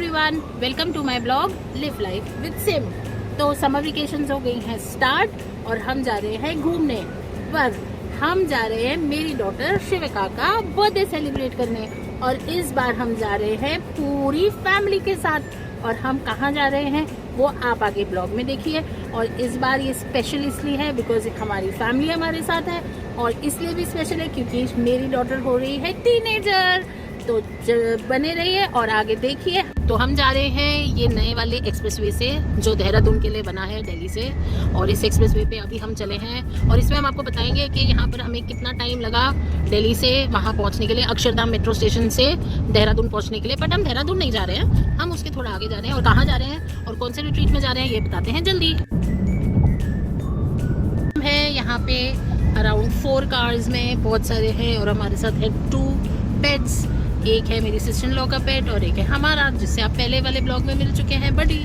Everyone, welcome to my blog live life with Sim. तो summer vacations हो गई हैं स्टार्ट और हम जा रहे हैं घूमने। पर हम जा रहे हैं मेरी डॉटर शिविका का बर्थडे सेलिब्रेट करने और इस बार हम जा रहे हैं पूरी फैमिली के साथ। और हम कहाँ जा रहे हैं वो आप आगे ब्लॉग में देखिए। और इस बार ये स्पेशल इसलिए है बिकॉज हमारी फैमिली हमारे साथ है और इसलिए भी स्पेशल है क्योंकि मेरी डॉटर हो रही है टीनेजर। तो बने रहिए और आगे देखिए। तो हम जा रहे हैं ये नए वाले एक्सप्रेसवे से जो देहरादून के लिए बना है दिल्ली से। और इस एक्सप्रेसवे पे अभी हम चले हैं और इसमें हम आपको बताएंगे कि यहाँ पर हमें कितना टाइम लगा दिल्ली से वहाँ पहुँचने के लिए, अक्षरधाम मेट्रो स्टेशन से देहरादून पहुँचने के लिए। बट हम देहरादून नहीं जा रहे हैं, हम उसके थोड़ा आगे जा रहे हैं। और कहाँ जा रहे हैं और कौन से रिट्रीट में जा रहे हैं ये बताते हैं जल्दी। हम है यहाँ पे अराउंड 4 कार्स में, बहुत सारे हैं और हमारे साथ है 2 पेट्स। एक है मेरी सिस्टर इन लॉ का पेट और एक है हमारा, जिससे आप पहले वाले ब्लॉग में मिल चुके हैं बडी।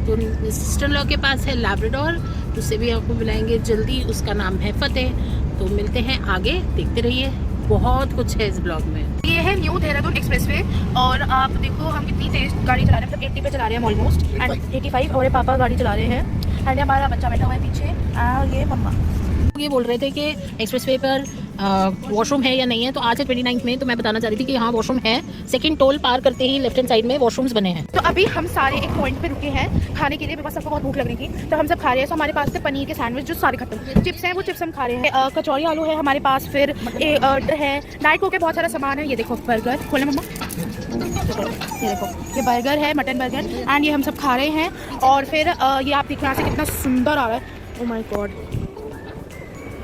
तो सिस्टर इन लॉ के पास है लैब्राडोर, उससे भी आपको मिलाएंगे जल्दी, उसका नाम है फतेह। तो मिलते हैं आगे, देखते रहिए, बहुत कुछ है इस ब्लॉग में। ये है न्यू देहरादून एक्सप्रेसवे और आप देखो हम कितनी तेज गाड़ी चला रहे हैं, मतलब 80 पे चला रहे हैं ऑलमोस्ट, एंड 85। और पापा गाड़ी चला रहे हैं एंड हमारा बच्चा बैठा हुआ है पीछे, ये मम्मा। ये बोल रहे थे कि एक्सप्रेसवे पर वॉशरूम है या नहीं है। तो आज है 29 में, तो मैं बताना चाह रही थी कि हाँ वॉशरूम है। सेकंड टोल पार करते ही लेफ्ट हैंड साइड में वॉशरूम्स बने हैं। तो अभी हम सारे एक पॉइंट पे रुके हैं खाने के लिए, बिकॉज सबको बहुत भूख लग रही थी। तो हम सब खा रहे हैं। तो हमारे पास थे पनीर के सैंडविच जो सारे खत्म, चिप्स हैं वो चिप्स हम खा रहे हैं, कचौड़ी आलू है हमारे पास, फिर है नाइट को के बहुत सारा सामान है। ये देखो बर्गर, खोले मम्मा, ये देखो ये बर्गर है, मटन बर्गर, एंड ये हम सब खा रहे हैं। और फिर ये आप देखो यहाँ से कितना सुंदर आ रहा है, ओह माय गॉड,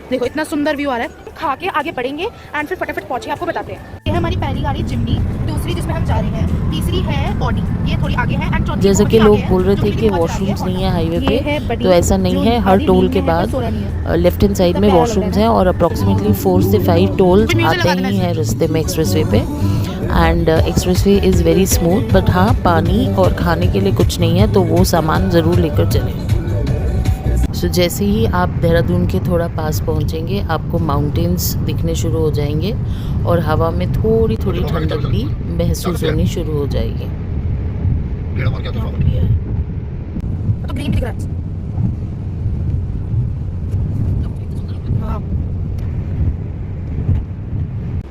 देखो इतना सुंदर व्यू आ रहा है। खा के आगे बढ़ेंगे एंड फिर फटाफट पहुंचे, आपको बताते हैं। ये है हमारी पहली गाड़ी जिम्नी, दूसरी जिसमें हम जा रहे हैं, तीसरी है ऑडी, ये थोड़ी आगे है, एंड चौथी जैसे कि लोग बोल रहे थे कि वॉशरूम्स नहीं है हाईवे पे, तो ऐसा नहीं है। हर टोल के बाद लेफ्ट हैंड साइड में वॉशरूम्स हैं और अप्रॉक्सीमेटली 4 से 5 टोल्स आते ही हैं रास्ते में एक्सप्रेसवे पे। And expressway is very smooth, but हाँ पानी और खाने के लिए कुछ नहीं है, तो वो सामान ज़रूर लेकर चलें। सो जैसे ही आप देहरादून के थोड़ा पास पहुंचेंगे आपको माउंटेन्स दिखने शुरू हो जाएंगे और हवा में थोड़ी थोड़ी ठंडक भी महसूस होनी शुरू हो जाएगी। तो ग्रीन दिख रहा है।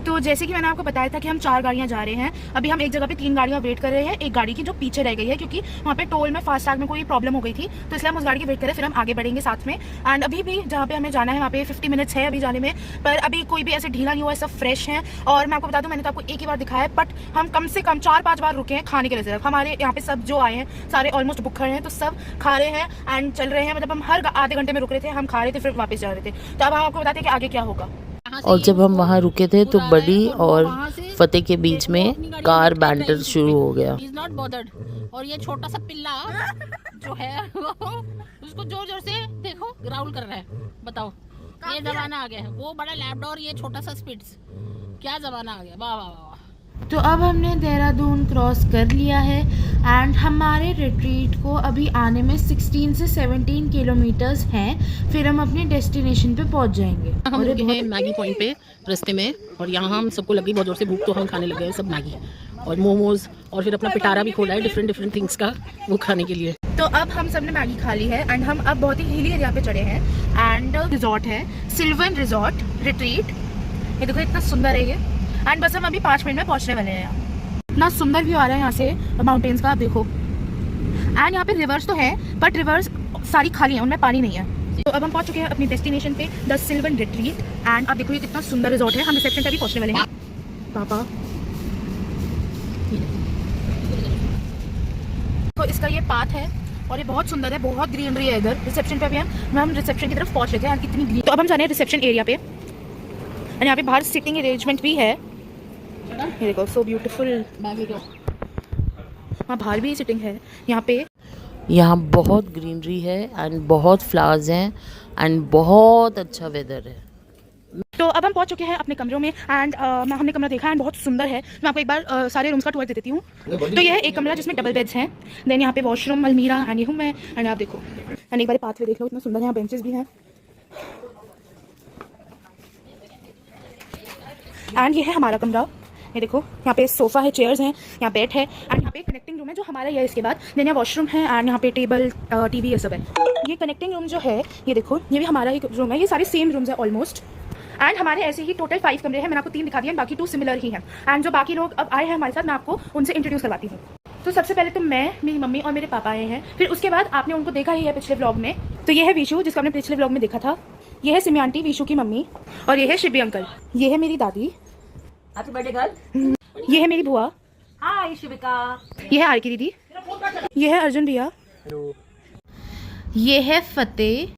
तो जैसे कि मैंने आपको बताया था कि हम 4 गाड़ियां जा रहे हैं। अभी हम एक जगह पे 3 गाड़ियां वेट कर रहे हैं, एक गाड़ी की जो पीछे रह गई है क्योंकि वहाँ पे टोल में फास्टैग में कोई प्रॉब्लम हो गई थी, तो इसलिए हम उस गाड़ी की वेट करें, फिर हम आगे बढ़ेंगे साथ में। एंड अभी भी जहाँ पे हमें जाना है वहाँ पे 50 मिनट्स है अभी जाने में, पर अभी कोई भी ऐसे ढीला नहीं हुआ है, सब फ्रेश है। और मैं आपको बता दूँ, मैंने तो आपको एक ही बार दिखाया है, बट हम कम से कम 4-5 बार रुके हैं खाने के लिए। सिर्फ हमारे यहाँ पे सब जो आए हैं सारे ऑलमोस्ट भुक्खड़ हैं, तो सब खा रहे हैं एंड चल रहे हैं। मतलब हम हर आधे घंटे में रुक रहे थे, हम खा रहे थे, फिर वापस जा रहे थे। तो अब हम आपको बताते हैं कि आगे क्या होगा। और जब हम वहाँ रुके थे तो बड़ी और फतेह के बीच में कार बैंटर शुरू हो गया। He's not bothered। और ये छोटा सा पिल्ला जो है उसको जोर जोर से देखो ग्राउल कर रहा है। बताओ ये जमाना आ गया है, वो बड़ा लैब्राडोर, ये छोटा सा स्पिट्स, क्या जमाना आ गया। वाह वाह वाह। तो अब हमने देहरादून क्रॉस कर लिया है एंड हमारे रिट्रीट को अभी आने में 16 से 17 किलोमीटर्स हैं, फिर हम अपने डेस्टिनेशन पे पहुंच जाएंगे। हम रुके हैं मैगी पॉइंट पे रास्ते में और यहाँ हम सबको लगी बहुत जोर से भूख, तो हम खाने लगे हैं सब मैगी और मोमोज, और फिर अपना पिटारा भी खोला है डिफरेंट थिंग्स का वो खाने के लिए। तो अब हम सब ने मैगी खा ली है एंड हम अब बहुत ही हिली एरिया पे चढ़े हैं एंड रिजॉर्ट है सिल्वन रिजॉर्ट रिट्रीट। ये देखो इतना सुंदर है ये, एंड बस हम अभी 5 मिनट में पहुंचने वाले हैं। यहाँ इतना सुंदर व्यू आ रहा है यहाँ से माउंटेन्स का, आप देखो। एंड यहाँ पे रिवर्स तो है बट रिवर्स सारी खाली है, उनमें पानी नहीं है। तो अब हम पहुंच चुके हैं अपनी डेस्टिनेशन पे, द सिल्वन रिट्रीट। एंड आप देखो ये कितना सुंदर रिजॉर्ट है, हम रिसेप्शन पे भी पहुंचने वाले हैं। पापा तो इसका ये पाथ है और ये बहुत सुंदर है, बहुत ग्रीनरी है इधर। रिसेप्शन पे अभी हम रिसेप्शन की तरफ पहुंच रहे थे यार, कितनी ग्रीन। तो अब हम जाने हैं रिसेप्शन एरिया पे एंड यहाँ पे बाहर सिटिंग अरेंजमेंट भी है, ये देखो सो ब्यूटीफुल। वहाँ बाहर भी सिटिंग है यहाँ पे। यहाँ बहुत ग्रीनरी है एंड बहुत फ्लावर्स हैं एंड बहुत अच्छा वेदर है। तो अब हम पहुंच चुके हैं अपने कमरों में एंड हमने कमरा देखा एंड बहुत सुंदर है। मैं आपको एक बार सारे रूम्स का टूर दे देती हूँ। तो यह है एक कमरा जिसमें डबल बेड्स हैं, देन यहाँ पे वॉशरूम, अलमीरा, एंड ये हूँ मैं। एंड आप देखो एंड एक बार पाथवे देख लो, इतना सुंदर है, यहाँ बेंचेस भी हैं। एंड ये है हमारा कमरा, ये देखो यहाँ पे सोफ़ा है, चेयर्स हैं, यहाँ बेड है एंड यहाँ पे कनेक्टिंग रूम रूम है जो हमारा ये है। इसके बाद देन यहाँ वॉशरूम है एंड यहाँ पे टेबल टीवी ये सब है। ये कनेक्टिंग रूम जो है ये देखो, ये भी हमारा ही रूम है। ये सारे सेम रूम्स है ऑलमोस्ट। एंड हमारे ऐसे ही टोटल 5 कमरे हैं। मैंने आपको 3 दिखा दिए, बाकी 2 सिमिलर ही हैं। एंड जो बाकी लोग अब आए हैं हमारे साथ, मैं आपको उनसे इंट्रोड्यूस करवाती हूँ। तो सबसे पहले तो मैं, मेरी मम्मी और मेरे पापा आए हैं। फिर उसके बाद आपने उनको देखा ही है पिछले व्लॉग में। तो ये है विशु, जिसको आपने पिछले व्लॉग में देखा था। ये है सिमी आंटी, विशु की मम्मी। और ये है शिबी अंकल। ये है मेरी दादी। Happy birthday girl. ये है मेरी बुआ। हाय शिविका। ये है आर की दीदी। ये है अर्जुन भैया। ये है फतेह।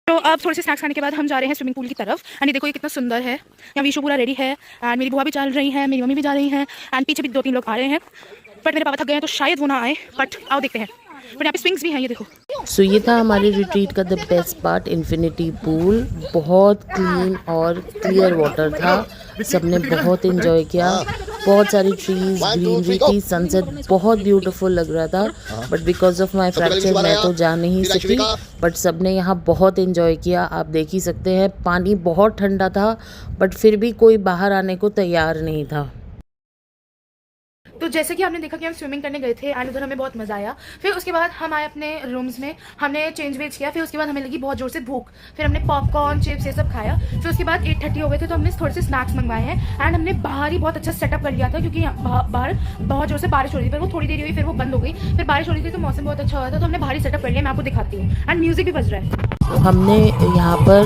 तो अब थोड़े से स्नैक्स खाने के बाद हम जा रहे हैं स्विमिंग पूल की तरफ। एंड ये देखो ये कितना सुंदर है। यहाँ विशु पूरा रेडी है एंड मेरी बुआ भी चल रही है, मेरी मम्मी भी जा रही हैं एंड पीछे भी 2-3 लोग आ रहे हैं। बट मेरे पापा थक गए हैं तो शायद वो ना आए, बट आओ देखते हैं। बट यहाँ पे स्विंग्स भी हैं, ये देखो। सो ये था हमारे रिट्रीट का the best part, infinity pool. बहुत क्लीन और क्लियर वाटर था, सबने बहुत इन्जॉय किया। बहुत सारी ट्रीज, ग्रीनरी थी, सनसेट बहुत ब्यूटीफुल लग रहा था। But because of my fracture मैं तो जा नहीं सकी, बट सबने यहाँ बहुत इन्जॉय किया। आप देख ही सकते हैं, पानी बहुत ठंडा था बट फिर भी कोई बाहर आने को तैयार नहीं था। तो जैसे कि आपने देखा कि हम स्विमिंग करने गए थे एंड उधर हमें बहुत मज़ा आया। फिर उसके बाद हम आए अपने रूम्स में, हमने चेंज वेज किया। फिर उसके बाद हमें लगी बहुत ज़ोर से भूख। फिर हमने पॉपकॉर्न, चिप्स ये सब खाया। फिर उसके बाद 8:30 हो गए थे तो हमने थोड़े से स्नैक्स मंगवाए हैं। एंड हमने बाहर ही बहुत अच्छा सेटअप कर लिया था, क्योंकि बाहर बहुत ज़ोर से बारिश हो रही थी। फिर वो थोड़ी देर हुई, फिर वो बंद हो गई। फिर बारिश हो रही थी तो मौसम बहुत अच्छा हुआ था, तो हमने बाहर ही सेटअप कर लिया। मैं आपको दिखाती हूँ। एंड म्यूज़िक भी बज रहा है। तो हमने यहाँ पर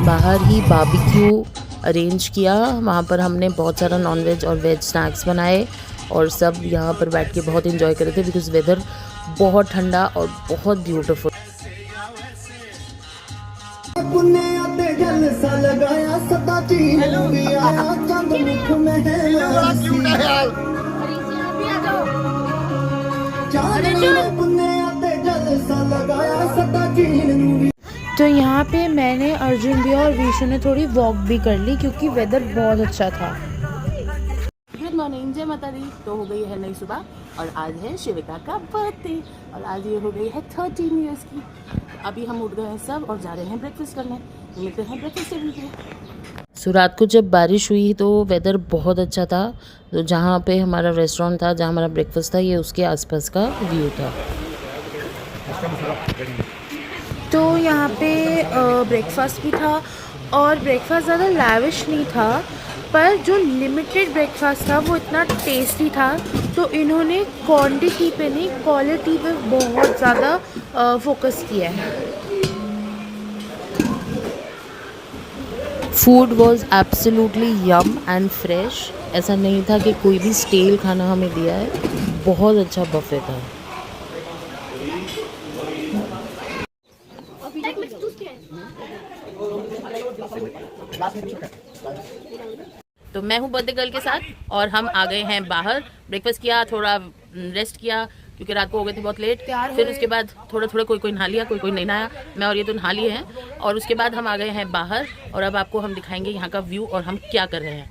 बाहर ही बारबेक्यू अरेंज किया। वहाँ पर हमने बहुत सारा नॉनवेज और वेज स्नैक्स बनाए और सब यहाँ पर बैठ के बहुत इन्जॉय कर रहे थे, बिकॉज वेदर बहुत ठंडा और बहुत ब्यूटीफुल। तो यहाँ पे मैंने, अर्जुन भी और विशु ने थोड़ी वॉक भी कर ली, क्योंकि वेदर बहुत अच्छा था। गुड मॉर्निंग, जय माता दी। तो हो गई है नई सुबह और आज है शिविका का बर्थडे और आज ये हो गई है 13 ईयर्स की। अभी हम उठ गए हैं सब और जा रहे हैं ब्रेकफास्ट करने। मिलते हैं ब्रेकफास्ट टेबल पे। सो रात को जब बारिश हुई तो वेदर बहुत अच्छा था। तो जहाँ पे हमारा रेस्टोरेंट था, जहाँ हमारा ब्रेकफास्ट था, ये उसके आसपास का व्यू था। तो यहाँ पे ब्रेकफास्ट भी था और ब्रेकफास्ट ज़्यादा लैविश नहीं था, पर जो लिमिटेड ब्रेकफास्ट था वो इतना टेस्टी था। तो इन्होंने क्वांटिटी पे नहीं, क्वालिटी पे बहुत ज़्यादा फोकस किया है। Food was absolutely yum and fresh. ऐसा नहीं था कि कोई भी स्टेल खाना हमें दिया है। बहुत अच्छा बफे था। तो मैं हूँ बर्थडे गर्ल के साथ और हम आ गए हैं बाहर। ब्रेकफास्ट किया, थोड़ा रेस्ट किया क्योंकि रात को हो गए थे बहुत लेट। फिर उसके बाद थोड़ा कोई नहा लिया, कोई नहीं नहाया। मैं और ये तो नहा लिए हैं और उसके बाद हम आ गए हैं बाहर और अब आपको हम दिखाएंगे यहाँ का व्यू और हम क्या कर रहे हैं।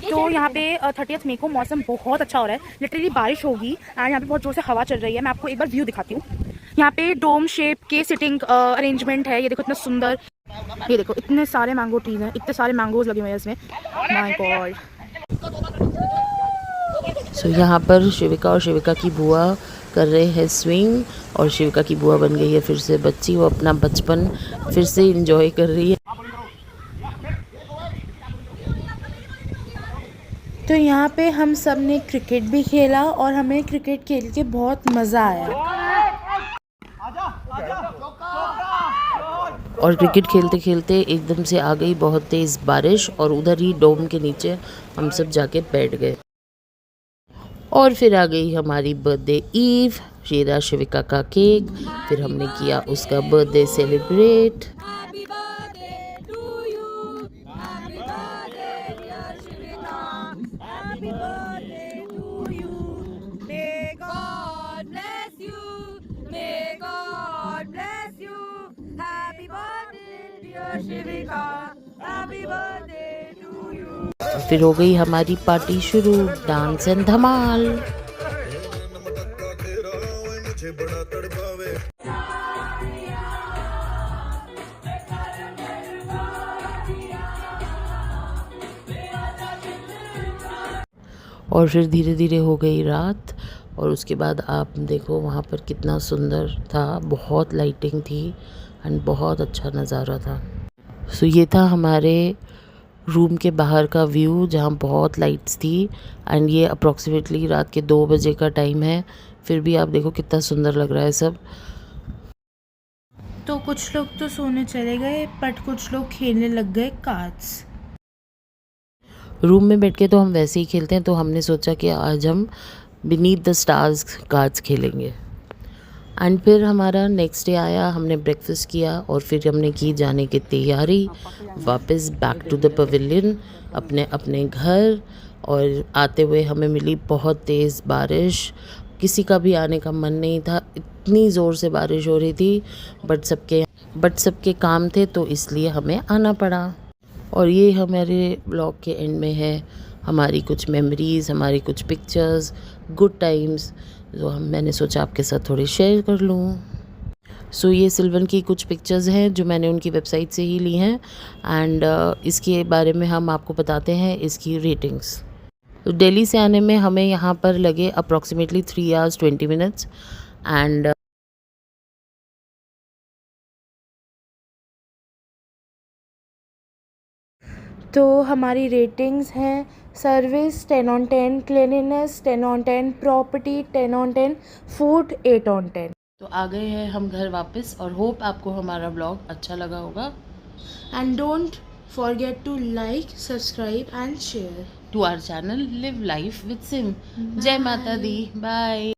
तो यहाँ पे 30 मई को मौसम बहुत अच्छा हो रहा है। लिटरली बारिश होगी एंड यहाँ पे बहुत जोर से हवा चल रही है। मैं आपको एक बार व्यू दिखाती हूँ। यहाँ पे डोम शेप के सिटिंग अरेंजमेंट है। ये देखो इतना सुंदर। ये देखो इतने सारे मैंगो ट्रीज हैं, इतने सारे मैंगोज लगे हुए हैं इसमें। My God. सो यहाँ पर शिविका और शिविका की बुआ कर रहे हैं स्विंग और शिविका की बुआ बन गई है फिर से बच्ची। वो अपना बचपन फिर से एंजॉय कर रही है। तो यहाँ पे हम सब ने क्रिकेट भी खेला और हमें क्रिकेट खेल के बहुत मज़ा आया। और क्रिकेट खेलते खेलते एकदम से आ गई बहुत तेज़ बारिश और उधर ही डोम के नीचे हम सब जाके बैठ गए। और फिर आ गई हमारी बर्थडे ईव। शेरा शिविका का केक, फिर हमने किया उसका बर्थडे सेलिब्रेट। फिर हो गई हमारी पार्टी शुरू, डांस एंड धमाल। और फिर धीरे धीरे हो गई रात और उसके बाद आप देखो वहाँ पर कितना सुंदर था, बहुत लाइटिंग थी एंड बहुत अच्छा नज़ारा था। सो ये था हमारे रूम के बाहर का व्यू जहाँ बहुत लाइट्स थी एंड ये अप्रॉक्सीमेटली रात के 2 बजे का टाइम है, फिर भी आप देखो कितना सुंदर लग रहा है सब। तो कुछ लोग तो सोने चले गए बट कुछ लोग खेलने लग गए कार्ड्स। रूम में बैठ के तो हम वैसे ही खेलते हैं, तो हमने सोचा कि आज हम बीनीथ द स्टार्स कार्ड्स खेलेंगे। एंड फिर हमारा नेक्स्ट डे आया, हमने ब्रेकफास्ट किया और फिर हमने की जाने की तैयारी वापस बैक टू द पवेलियन अपने अपने घर। और आते हुए हमें मिली बहुत तेज़ बारिश, किसी का भी आने का मन नहीं था, इतनी ज़ोर से बारिश हो रही थी, बट सबके काम थे तो इसलिए हमें आना पड़ा। और ये हमारे ब्लॉग के एंड में है हमारी कुछ मेमोरीज़, हमारी कुछ पिक्चर्स, गुड टाइम्स, जो मैंने सोचा आपके साथ थोड़ी शेयर कर लूँ। सो ये सिल्वन की कुछ पिक्चर्स हैं जो मैंने उनकी वेबसाइट से ही ली हैं एंड इसके बारे में हम आपको बताते हैं इसकी रेटिंग्स। तो दिल्ली से आने में हमें यहाँ पर लगे अप्रॉक्सीमेटली 3 hours 20 minutes एंड तो हमारी रेटिंग्स हैं service 10 on 10, cleanliness 10 on 10, property 10 on 10, food 8 on 10। तो आ गए हैं हम घर वापस और होप आपको हमारा ब्लॉग अच्छा लगा होगा। And don't forget to like, subscribe and share to our channel live life with Sim. जय माता दी, बाय।